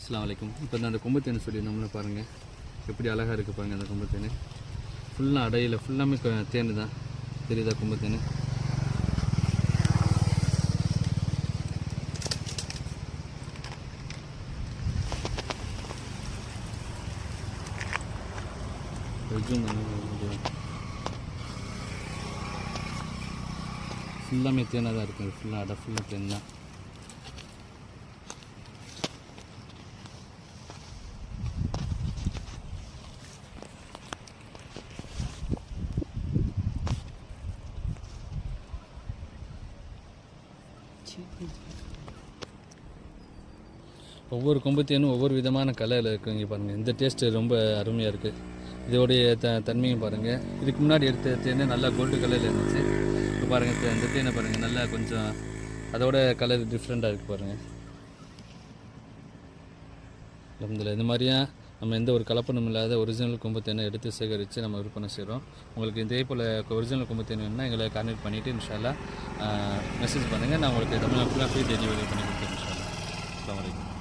அஸ்ஸலாமு அலைக்கும். இப்போ அந்த கொம்பு தேன் சொல்லி நம்மள பாருங்கள் எப்படி அழகாக இருக்குது பாருங்கள். அந்த கொம்பு தேன் ஃபுல்லாக அடையில் ஃபுல்லாமே தேன் தான் தெரியுதா கொம்பு தேன். ஃபுல்லாமே தேனாக தான் இருக்குது. ஃபுல்லாக அடை ஃபுல்லாக தேன் தான். ஒவ்வொரு கொம்பு தேனும் ஒவ்வொரு விதமான கலரில் இருக்குங்க பாருங்கள். இந்த டேஸ்ட்டு ரொம்ப அருமையாக இருக்குது. இதோடைய தன்மையும் பாருங்கள். இதுக்கு முன்னாடி எடுத்த தேன் நல்லா கோல்டு கலரில் இருந்துச்சு. இப்போ பாருங்கள் இந்த தேனை பாருங்கள் நல்லா கொஞ்சம் அதோட கலர் டிஃப்ரெண்ட்டாக இருக்குது பாருங்கள். இதில் இந்த மாதிரியா நம்ம எந்த ஒரு கலப்பணம் இல்லாத ஒரிஜினல் கொம்பு தேனை எடுத்து சேகரித்து நம்ம விற்பனை செய்கிறோம். உங்களுக்கு இதே போல் ஒரிஜினல் கொம்பு தேன் வேணும்னா எங்களை கான்டெக்ட் பண்ணிவிட்டு இன்ஷால்லா மெசேஜ் பண்ணுங்கள். நான் உங்களுக்கு தமிழ்நாடு ஃபுல்லாக ஃப்ரீ டெலிவரி பண்ணி கொடுத்துருக்கேன் இன்ஷால்லா. அஸ்ஸலாமு அலைக்கும்.